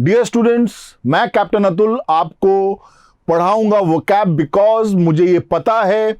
Dear students, मैं captain Atul आपको पढ़ाऊंगा वोकैब बिकॉज मुझे ये पता है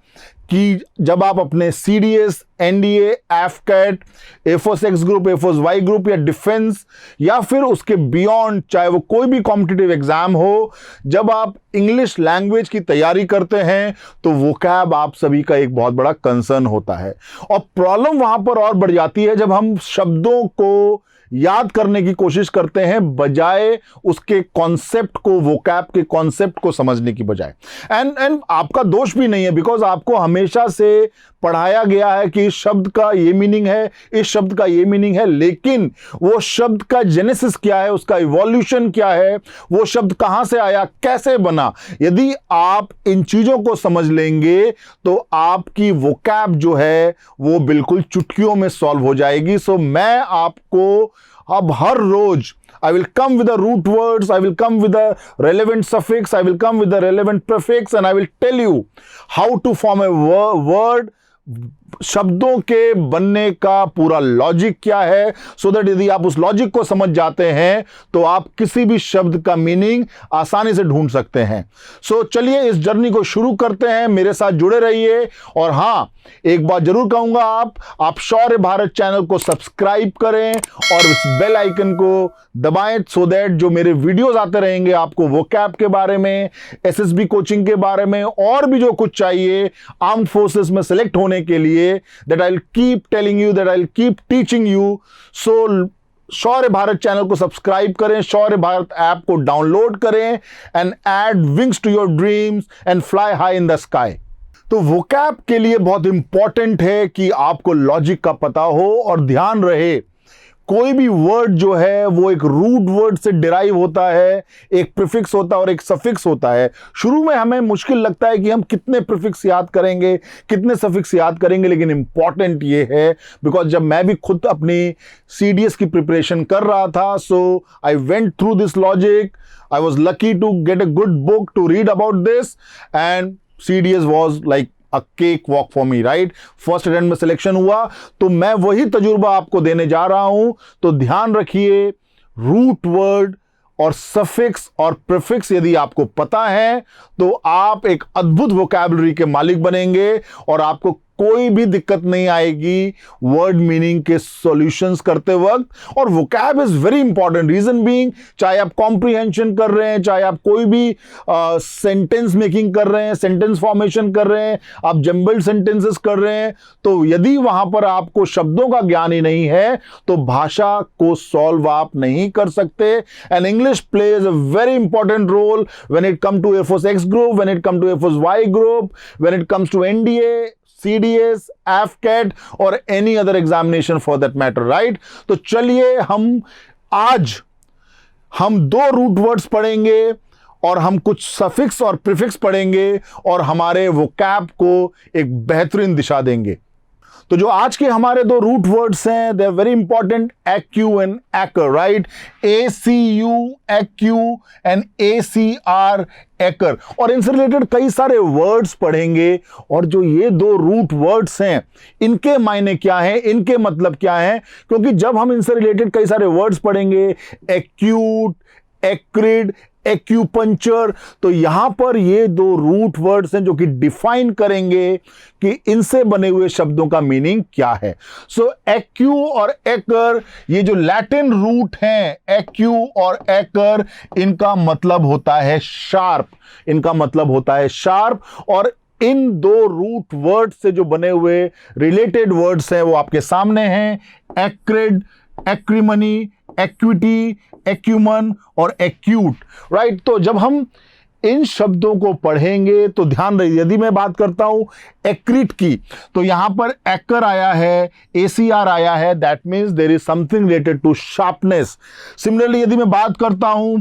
कि जब आप अपने CDS, NDA, AFCAT, air force X group, air force Y group या डिफेंस या फिर उसके बियॉन्ड, चाहे वो कोई भी कॉम्पिटिटिव एग्जाम हो, जब आप इंग्लिश लैंग्वेज की तैयारी करते हैं तो वोकैब आप सभी का एक बहुत बड़ा कंसर्न होता है। और प्रॉब्लम वहां पर और बढ़ जाती है जब हम शब्दों को याद करने की कोशिश करते हैं बजाय उसके कॉन्सेप्ट को, वोकैब के कॉन्सेप्ट को समझने की बजाय। एंड आपका दोष भी नहीं है बिकॉज आपको हमेशा से पढ़ाया गया है कि इस शब्द का ये मीनिंग है, इस शब्द का ये मीनिंग है, लेकिन वो शब्द का जेनेसिस क्या है, उसका इवोल्यूशन क्या है, वो शब्द कहां से आया, कैसे बना, यदि आप इन चीजों को समझ लेंगे तो आपकी वोकैब जो है वो बिल्कुल चुटकियों में सॉल्व हो जाएगी। सो मैं आपको अब हर रोज I will come with the root words, I will come with the relevant suffix, I will come with the relevant prefix, and I will tell you how to form a word. शब्दों के बनने का पूरा logic क्या है, so that यदि आप उस लॉजिक को समझ जाते हैं तो आप किसी भी शब्द का मीनिंग आसानी से ढूंढ सकते हैं। सो चलिए इस जर्नी को शुरू करते हैं, मेरे साथ जुड़े रहिए। और हां, एक बात जरूर कहूंगा, आप शौर्य भारत चैनल को सब्सक्राइब करें और उस बेल आइकन को दबाएं सो दैट जो मेरे वीडियोस आते रहेंगे आपको वोकैब के बारे में, एसएसबी कोचिंग के बारे में और भी जो कुछ चाहिए आर्म्ड फोर्सेस में सेलेक्ट होने के लिए, that I'll keep telling you, that I'll keep teaching you. So Shaurya Bharat channel को सब्सक्राइब करें, शौर्य भारत ऐप को डाउनलोड करें and add wings to your dreams and fly high in the sky. तो वोकैब के लिए बहुत इंपॉर्टेंट है कि आपको लॉजिक का पता हो और ध्यान रहे कोई भी वर्ड जो है वो एक रूट वर्ड से डिराइव होता है, एक प्रीफिक्स होता है और एक सफिक्स होता है। शुरू में हमें मुश्किल लगता है कि हम कितने प्रीफिक्स याद करेंगे, कितने सफिक्स याद करेंगे, लेकिन इंपॉर्टेंट ये है बिकॉज जब मैं भी खुद अपनी सीडीएस की प्रिपरेशन कर रहा था, so I went through this logic, I was lucky to get a good book to read about this and CDS was like a cake walk for me, right. First attempt में selection हुआ, तो मैं वही तजुर्बा आपको देने जा रहा हूं। तो ध्यान रखिए, रूट वर्ड और सफिक्स और प्रीफिक्स यदि आपको पता है तो आप एक अद्भुत वोकैबुलरी के मालिक बनेंगे और आपको कोई भी दिक्कत नहीं आएगी वर्ड मीनिंग के सॉल्यूशंस करते वक्त। और vocab is very important, reason being, चाहे आप कॉम्प्रिहेंशन कर रहे हैं, चाहे आप कोई भी सेंटेंस मेकिंग कर रहे हैं, सेंटेंस फॉर्मेशन कर रहे हैं, आप जम्बल्ड सेंटेंसेस कर रहे हैं, तो यदि वहां पर आपको शब्दों का ज्ञान ही नहीं है तो भाषा को सॉल्व आप नहीं कर सकते। And English plays a very important role when it come to air force X group, when it come to air force Y group, when it comes to NDA, CDS, AFCAT और any other examination for that matter, right? तो चलिए आज हम दो root words पढ़ेंगे और हम कुछ सफिक्स और प्रीफिक्स पढ़ेंगे और हमारे वोकैब को एक बेहतरीन दिशा देंगे। तो जो आज के हमारे दो रूट वर्ड्स हैं, they are very important, acu and acr, right. ACU acu and ACR acr. और इनसे रिलेटेड कई सारे वर्ड्स पढ़ेंगे और जो ये दो रूट वर्ड्स हैं इनके मायने क्या हैं, इनके मतलब क्या हैं, क्योंकि जब हम इनसे रिलेटेड कई सारे वर्ड्स पढ़ेंगे, एक्यूट, एक्रिड, एक्यूपंक्चर, तो यहां पर ये दो रूट वर्ड्स हैं जो कि डिफाइन करेंगे कि इनसे बने हुए शब्दों का मीनिंग क्या है। सो एक्यू और एकर, ये जो लैटिन रूट हैं एक्यू और एकर, इनका मतलब होता है शार्प, इनका मतलब होता है शार्प। और इन दो रूट वर्ड से जो बने हुए रिलेटेड वर्ड्स हैं वो आपके सामने हैं, एक्रिड, एक्रीमनी, एक्विटी, एक्यूमन और एक्यूट, राइट। तो जब हम इन शब्दों को पढ़ेंगे तो ध्यान रखिए, यदि मैं बात करता हूं एक्रिट की तो यहां पर एकर आया है, ACR आया है, that means there is something related to sharpness. Similarly यदि मैं बात करता हूं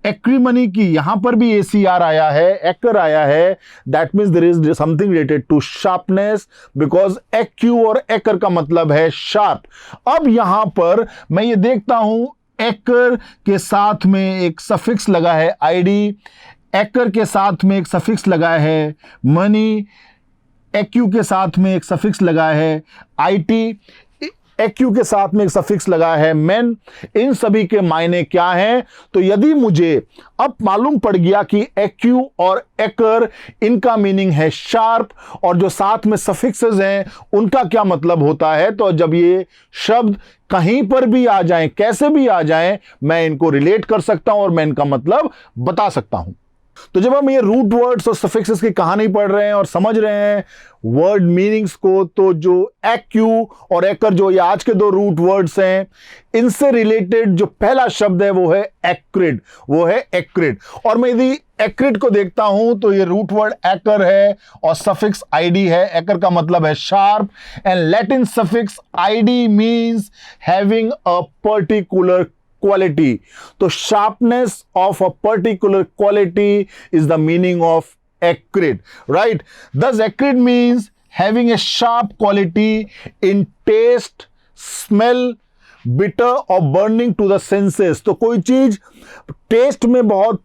एक्रीमनी की, यहां पर भी ACR आया है, एकर आया है, that means there is something related to sharpness, because acu और एकर का मतलब है शार्प। अब यहां पर मैं ये देखता हूं एकर के साथ में एक सफिक्स लगा है ID, एकर के साथ में एक सफिक्स लगा है मनी, एक्यू के साथ में एक सफिक्स लगा है IT। एक्यू के साथ में एक सफिक्स लगा है मेन, इन सभी के मायने क्या हैं? तो यदि मुझे अब मालूम पड़ गया कि एक्यू और एकर इनका मीनिंग है शार्प, और जो साथ में सफिक्सेस हैं उनका क्या मतलब होता है, तो जब ये शब्द कहीं पर भी आ जाएं, कैसे भी आ जाएं, मैं इनको रिलेट कर सकता हूं और मैं इनका मतलब बता सकता हूं। तो जब हम ये रूट वर्ड्स और सफिक्सेस की कहानी पढ़ रहे हैं और समझ रहे हैं वर्ड मीनिंग्स को, तो जो एक्यू और एकर, जो ये आज के दो रूट वर्ड्स हैं, इनसे रिलेटेड जो पहला शब्द है वो है एक्रिड, वो है एक्रिड। और मैं यदि एक्रिड को देखता हूं तो ये रूट वर्ड एकर है और सफिक्स आईडी है। एकर का मतलब है sharp and Latin suffix ID means having a particular quality. तो sharpness of a particular quality is the meaning of acrid, right? Thus acrid means having a sharp quality in taste, smell, bitter or burning to the senses. तो कोई चीज test में बहुत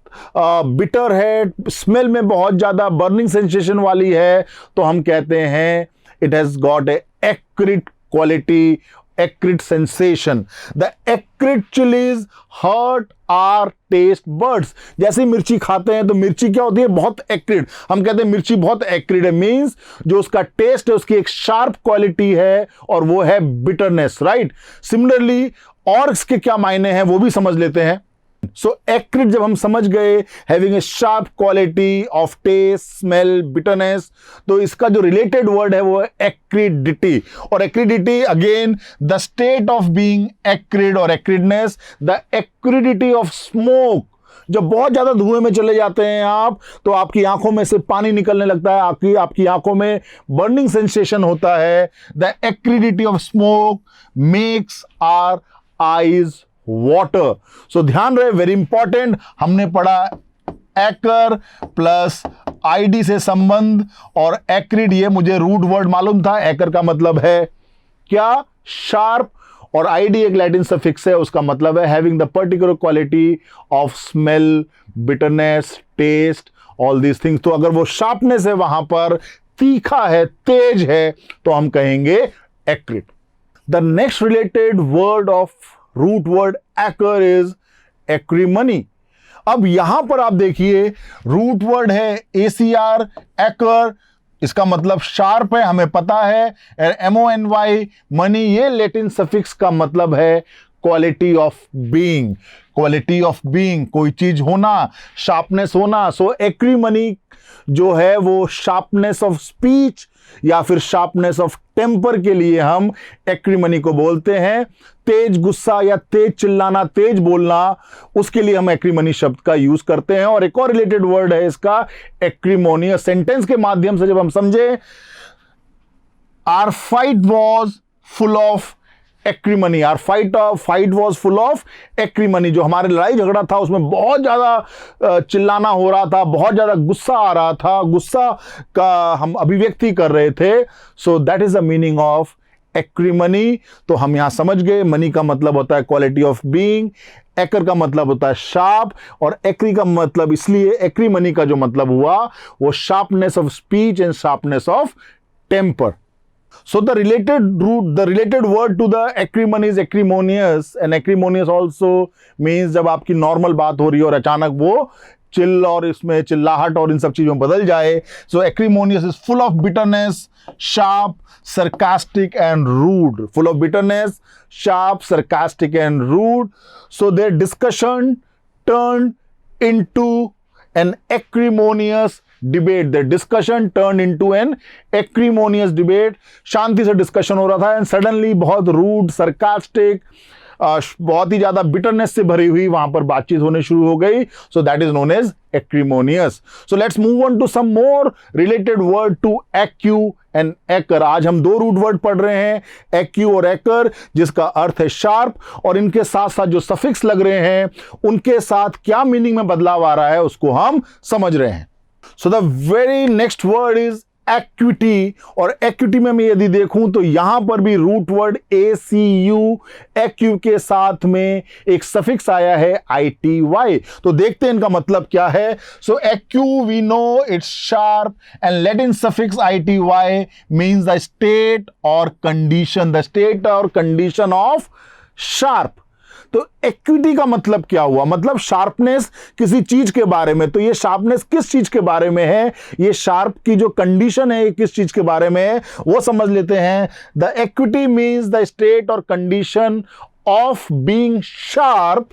bitter है, smell में बहुत ज्यादा बर्निंग सेंसेशन वाली है, तो हम कहते हैं it has got a acrid quality, acrid sensation. The acrid chilies hurt our taste buds. जैसे मिर्ची खाते हैं तो मिर्ची क्या होती है? बहुत एक्रिड। हम कहते हैं मिर्ची बहुत एक्रिड है, मींस जो उसका टेस्ट है उसकी एक शार्प क्वालिटी है और वो है बिटरनेस, राइट? सिमिलरली और इसके क्या मायने हैं वो भी समझ लेते हैं। सो एक्रिड जब हम समझ गए, having a sharp quality of taste, smell, bitterness, तो इसका जो रिलेटेड वर्ड है वो है एक्रिडिटी। और acridity again the state of being acrid और acridness, the acridity of smoke. जब बहुत ज्यादा धुएं में चले जाते हैं आप, तो आपकी आंखों में से पानी निकलने लगता है, आपकी आंखों में बर्निंग सेंसेशन होता है। The acridity of smoke makes our eyes water. So ध्यान रहे, वेरी इंपॉर्टेंट, हमने पढ़ा एकर प्लस आईडी से संबंध और एक्रिड, ये मुझे रूट वर्ड मालूम था। एकर का मतलब है क्या? शार्प, और आईडी एक लैटिन सफिक्स है, उसका मतलब है having the particular quality of smell, bitterness, taste, all these things. तो अगर वो शार्पनेस है, वहां पर तीखा है, तेज है, तो हम कहेंगे acrid. The next related word of root word acr is acrimony. अब यहां पर आप देखिए रूट वर्ड है ACR, एकर, इसका मतलब शार्प है, हमें पता है। MONY, मनी, ये लैटिन सफिक्स का मतलब है quality of being, quality of being, कोई चीज होना, शार्पनेस होना। सो एक्रीमनी जो है वो शार्पनेस ऑफ स्पीच या फिर शार्पनेस ऑफ टेम्पर के लिए हम एक्रीमनी को बोलते हैं। तेज गुस्सा या तेज चिल्लाना, तेज बोलना, उसके लिए हम एक्रीमनी शब्द का यूज करते हैं। और एक और रिलेटेड वर्ड है इसका एक्रीमोनियस। सेंटेंस के माध्यम से जब हम समझे, our fight was full of acrimony, our fight was full of acrimony. जो हमारे लड़ाई झगड़ा था उसमें बहुत ज्यादा चिल्लाना हो रहा था, बहुत ज्यादा गुस्सा आ रहा था, गुस्सा का हम अभिव्यक्ति कर रहे थे। So that is the meaning of acrimony. तो हम यहां समझ गए, मनी का मतलब होता है क्वालिटी ऑफ बीइंग, एकर का मतलब होता है शार्प, और एक्री का मतलब, इसलिए एक्रीमनी का जो मतलब हुआ वो sharpness of speech and sharpness of temper. So the related word to the acrimony is acrimonious, and acrimonious also means जब आपकी नॉर्मल बात हो रही है और अचानक वो चिल और इसमें चिल्लाहट और इन सब चीजों में बदल जाए। So acrimonious is full of bitterness, sharp, sarcastic and rude. Full of bitterness, sharp, sarcastic and rude. So their discussion turned into an acrimonious debate. The discussion turned into an acrimonious debate. शांति से discussion हो रहा था and suddenly बहुत rude, sarcastic, बहुत ही ज्यादा bitterness से भरी हुई वहां पर बातचीत होने शुरू हो गई। So that is known as acrimonious. So let's move on to some more related word to acu and acer. आज हम दो रूट वर्ड पढ़ रहे हैं, एक्यू और एकर, जिसका अर्थ है शार्प, और इनके साथ साथ जो सफिक्स लग रहे हैं उनके साथ क्या मीनिंग में बदलाव आ रहा है उसको हम समझ रहे हैं। So the very next word is equity, और एक्विटी में मैं यदि देखूं तो यहां पर भी रूट वर्ड ACU, एक्यू के साथ में एक सफिक्स आया है ITY। तो देखते हैं इनका मतलब क्या है। So acu we know it's sharp and Latin suffix ITY means the state और कंडीशन, द स्टेट और कंडीशन ऑफ शार्प। तो एक्विटी का मतलब क्या हुआ, मतलब शार्पनेस किसी चीज के बारे में। तो ये शार्पनेस किस चीज के बारे में है, ये शार्प की जो कंडीशन है ये किस चीज के बारे में है वो समझ लेते हैं। The acuity means the state और condition of being sharp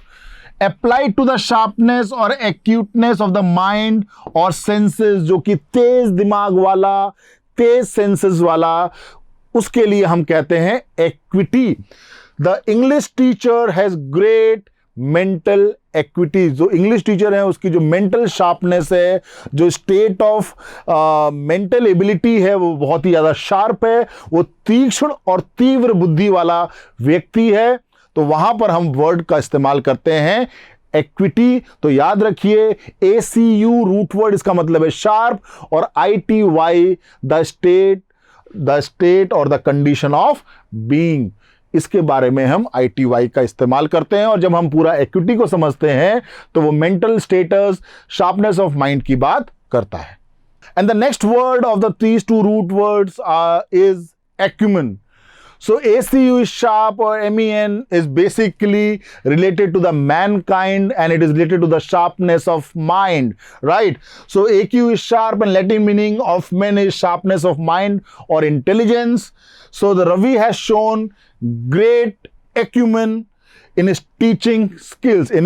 applied to the sharpness और एक्यूटनेस ऑफ द माइंड और सेंसेस, जो कि तेज दिमाग वाला, तेज सेंसेस वाला, उसके लिए हम कहते हैं equity. The English teacher has great mental equity। जो इंग्लिश टीचर है उसकी जो मेंटल शार्पनेस है, जो स्टेट ऑफ मेंटल एबिलिटी है वो बहुत ही ज़्यादा शार्प है, वो तीक्ष्ण और तीव्र बुद्धि वाला व्यक्ति है। तो वहाँ पर हम वर्ड का इस्तेमाल करते हैं एक्विटी। तो याद रखिए ACU रूट वर्ड, इसका मतलब है शार्प, और ITY द स्टेट और द कंडीशन ऑफ बीइंग, इसके बारे में हम ITY का इस्तेमाल करते हैं। और जब हम पूरा एक्विटी को समझते हैं तो वो mental status, sharpness of mind की बात करता है। And the next word of the these two root words is acumen। So ACU is sharp, or MEN is basically related to the mankind and it is related to the sharpness of mind, right? So AQ is sharp and Latin meaning of men is sharpness of mind or intelligence. So the Ravi has shown great acumen in his teaching skills,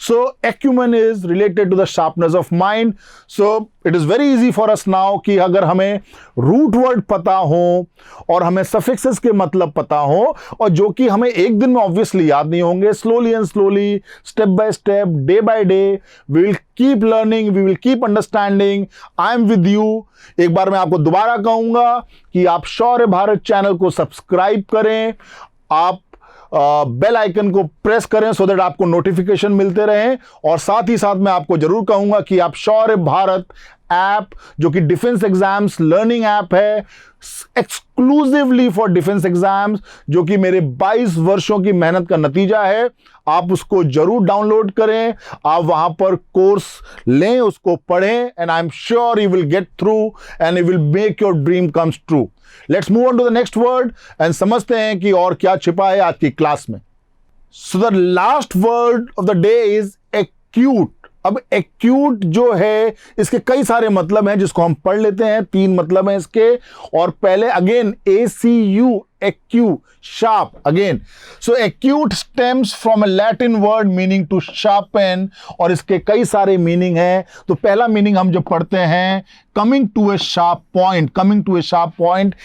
So acumen is related to the sharpness of mind. So it is very easy for us now कि अगर हमें root word पता हो और हमें suffixes के मतलब पता हो, और जो कि हमें एक दिन में ऑब्वियसली याद नहीं होंगे, slowly and slowly, step by step, day by day, we will keep learning, we will keep understanding. I am with you. एक बार मैं आपको दोबारा कहूंगा कि आप शौर्य भारत चैनल को सब्सक्राइब करें, आप बेल आइकन को प्रेस करें सो दैट आपको नोटिफिकेशन मिलते रहें। और साथ ही साथ मैं आपको जरूर कहूंगा कि आप शौर्य भारत ऐप, जो कि डिफेंस एग्जाम्स लर्निंग ऐप है, एक्सक्लूसिवली फॉर डिफेंस एग्जाम्स, जो कि मेरे 22 वर्षों की मेहनत का नतीजा है, आप उसको जरूर डाउनलोड करें, आप वहां पर कोर्स लें, उसको पढ़ें, and I am sure you will get through and you will make your dream comes true. Let's move on to the next word and समझते हैं कि और क्या छिपा है आज की क्लास में। So the last word of the day is acute. अब एक्यूट जो है इसके कई सारे मतलब हैं जिसको हम पढ़ लेते हैं। 3 मतलब हैं इसके, और पहले again ACU, acu, sharp again. So acute stems from a Latin word meaning to sharpen, और इसके कई सारे मीनिंग हैं। तो पहला मीनिंग हम जो पढ़ते हैं, coming to a sharp point, coming to a sharp point.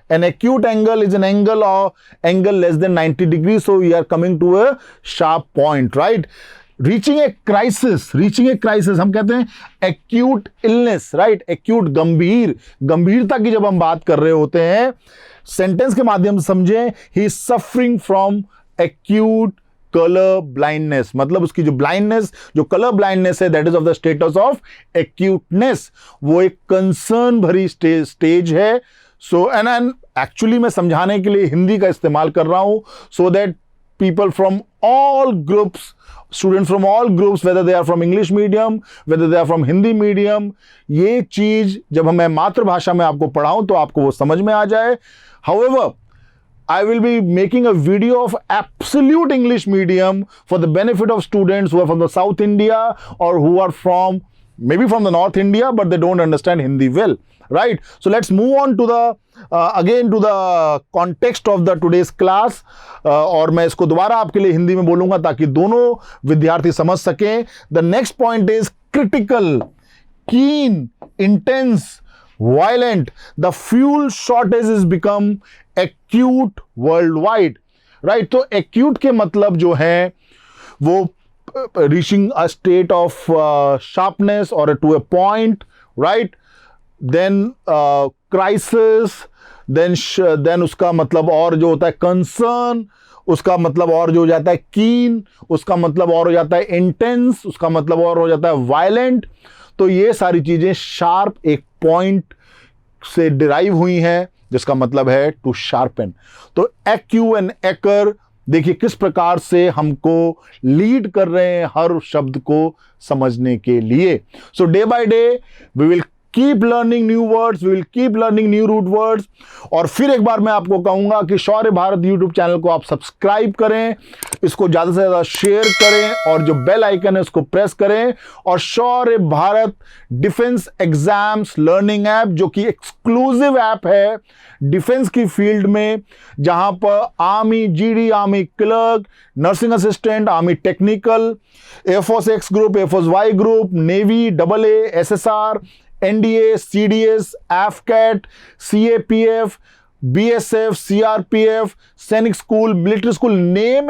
An acute angle is an angle less than 90 degrees, so we are coming to a sharp point, right? Reaching a crisis हम कहते हैं acute illness, right? acute गंभीरता की जब हम बात कर रहे होते हैं, सेंटेंस के माध्यम से समझें, he is suffering from acute colour blindness, मतलब उसकी जो ब्लाइंडनेस, जो कलर ब्लाइंडनेस है, that is of the status of acuteness. वो एक कंसर्न भरी स्टेज है। सो एंड एक्चुअली मैं समझाने के लिए हिंदी का इस्तेमाल कर रहा हूं, so that people from all groups, students from all groups, whether they are from English medium, whether they are from Hindi medium, ये चीज जब मैं मातृभाषा में आपको पढ़ाऊं तो आपको वो समझ में आ जाए। However, I will be making a video of absolute English medium for the benefit of students who are from the South India or who are from maybe from the North India, but they don't understand Hindi well, right? So let's move on to the again to the context of the today's class, और मैं इसको दोबारा आपके लिए हिंदी में बोलूंगा ताकि दोनों विद्यार्थी समझ सकें। The next point is critical, keen, intense, violent. The fuel shortage has become acute worldwide, right? तो acute के मतलब जो है वो reaching a state of sharpness or to a point, right? Then crisis, then उसका मतलब और जो होता है concern, उसका मतलब और जो हो जाता है keen, उसका मतलब और हो जाता है intense, उसका मतलब और हो जाता है violent। तो ये सारी चीजें शार्प एक पॉइंट से डिराइव हुई हैं, जिसका मतलब है टू शार्पन। तो एक्यू एंड एकर देखिए किस प्रकार से हमको लीड कर रहे हैं हर शब्द को समझने के लिए। So day by day we will keep learning new words, we will keep learning new root words. और फिर एक बार मैं आपको कहूंगा कि शौर्य भारत यूट्यूब चैनल को आप सब्सक्राइब करें, इसको ज्यादा से ज्यादा शेयर करें और जो बेल आइकन है उसको प्रेस करें। और Shaurya Bharat defence exams learning app, जो कि एक्सक्लूसिव ऐप है डिफेंस की फील्ड में, जहां पर army GD, army clerk, nursing assistant, army technical, air force X group, air force Y group, navy, AA, SSR, NDA, CDS, AFCAT, CAPF, BSF, CRPF, Sainik school, military school, name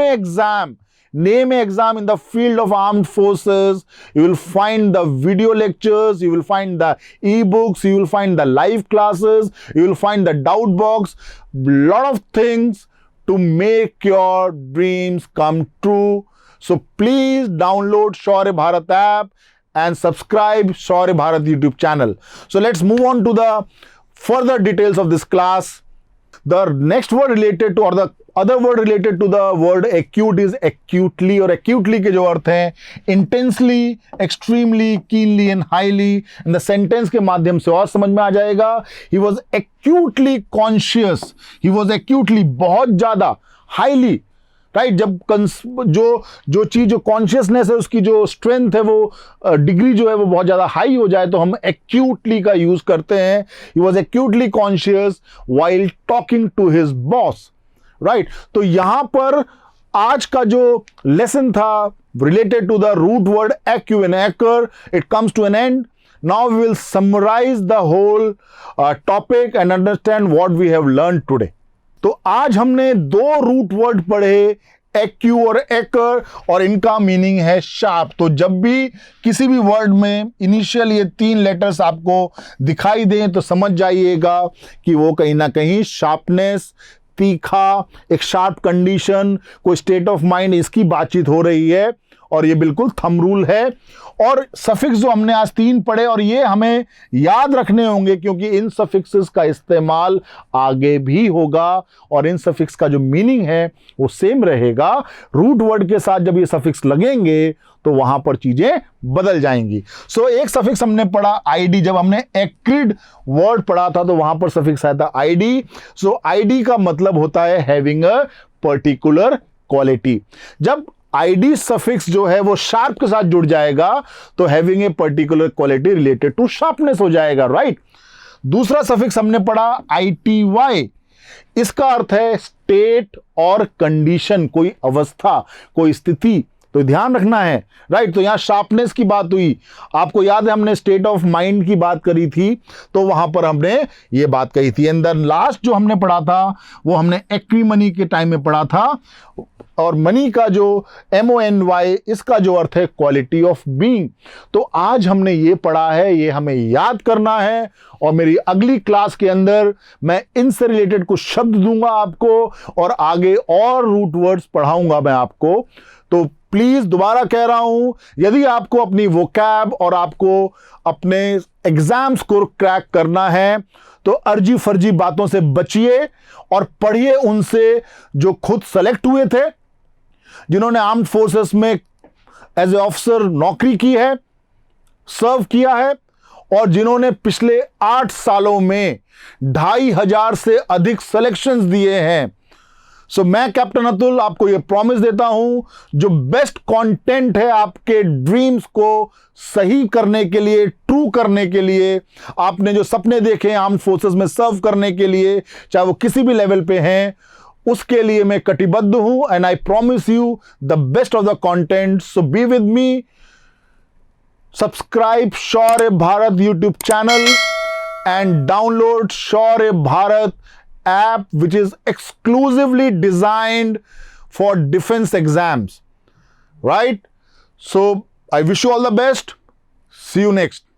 an exam in the field of armed forces. You will find the video lectures, you will find the ebooks, you will find the live classes, you will find the doubt box, lot of things to make your dreams come true. So please download Shaurya Bharat app and subscribe Shaurya Bharat YouTube channel. So let's move on to the further details of this class. The next word related to, or the other word related to the word acute is acutely, और acutely के जो अर्थ हैं intensely, extremely, keenly and highly, and the sentence के माध्यम से और समझ में आ जाएगा। He was acutely conscious, he was acutely बहुत ज़्यादा, highly, राइट। जब जो चीज, जो कॉन्शियसनेस है, उसकी जो स्ट्रेंथ है, वो डिग्री जो है वो बहुत ज्यादा हाई हो जाए तो हम एक्यूटली का यूज करते हैं। He was acutely conscious while talking to his boss, right. तो यहां पर आज का जो लेसन था related to the root word acu and acer, it comes to an end. Now we will summarize the whole topic and understand what we have learn today. तो आज हमने दो रूट वर्ड पढ़े, एक्यू और एकर, और इनका meaning है sharp. तो जब भी किसी भी वर्ड में इनिशियल ये 3 लेटर्स आपको दिखाई दें तो समझ जाइएगा कि वो कहीं ना कहीं शार्पनेस, तीखा, एक शार्प कंडीशन, कोई स्टेट ऑफ माइंड, इसकी बातचीत हो रही है। और ये बिल्कुल थंब रूल है। और सफिक्स जो हमने आज 3 पढ़े, और ये हमें याद रखने होंगे क्योंकि इन सफिक्सेस का इस्तेमाल आगे भी होगा और इन सफिक्स का जो मीनिंग है वो सेम रहेगा। रूट वर्ड के साथ जब ये सफिक्स लगेंगे तो वहां पर चीजें बदल जाएंगी। सो एक सफिक्स हमने पढ़ा आईडी, जब हमने एक्रिड वर्ड पढ़ा था तो वहां पर सफिक्स आया था आईडी। सो आईडी का मतलब होता है हैविंग अ पर्टिकुलर क्वालिटी। जब आईडी सफिक्स जो है वो शार्प के साथ जुड़ जाएगा तो having a particular quality related to sharpness हो जाएगा, राइट। दूसरा सफिक्स हमने पढ़ा ITY, इसका अर्थ है स्टेट और कंडीशन, कोई अवस्था, कोई स्थिति। तो ध्यान रखना है, राइट। तो यहां शार्पनेस की बात हुई, आपको याद है हमने स्टेट ऑफ माइंड की बात करी थी, तो वहां पर हमने ये बात कही थी। एंड देन लास्ट जो हमने पढ़ा था वो हमने एक्विमनी के टाइम में पढ़ा था, और मनी का जो MONY, इसका जो अर्थ है क्वालिटी ऑफ बीइंग। तो आज हमने ये पढ़ा है, ये हमें याद करना है, और मेरी अगली क्लास के अंदर मैं इनसे रिलेटेड कुछ शब्द दूंगा आपको और आगे और रूट वर्ड्स पढ़ाऊंगा मैं आपको। तो प्लीज दोबारा कह रहा हूं, यदि आपको अपनी वोकैब और आपको अपने एग्जाम स्कोर क्रैक करना है तो अर्जी फर्जी बातों से बचिए और पढ़िए उनसे जो खुद सेलेक्ट हुए थे, जिन्होंने आर्म्ड फोर्सेस में एज ए ऑफिसर नौकरी की है, सर्व किया है, और जिन्होंने पिछले 8 सालों में 2500 से अधिक सिलेक्शंस दिए हैं। सो मैं कैप्टन अतुल आपको यह प्रॉमिस देता हूं, जो बेस्ट कंटेंट है आपके ड्रीम्स को सही करने के लिए, ट्रू करने के लिए, आपने जो सपने देखे आर्म्ड फोर्सेस में सर्व करने के लिए, चाहे वो किसी भी लेवल पे हैं, उसके लिए मैं कटिबद्ध हूं। And I promise you the best of the content. So be with me, subscribe Shaurya Bharat YouTube channel and download Shaurya Bharat app, which is exclusively designed for defense exams, right? So I wish you all the best. See you next.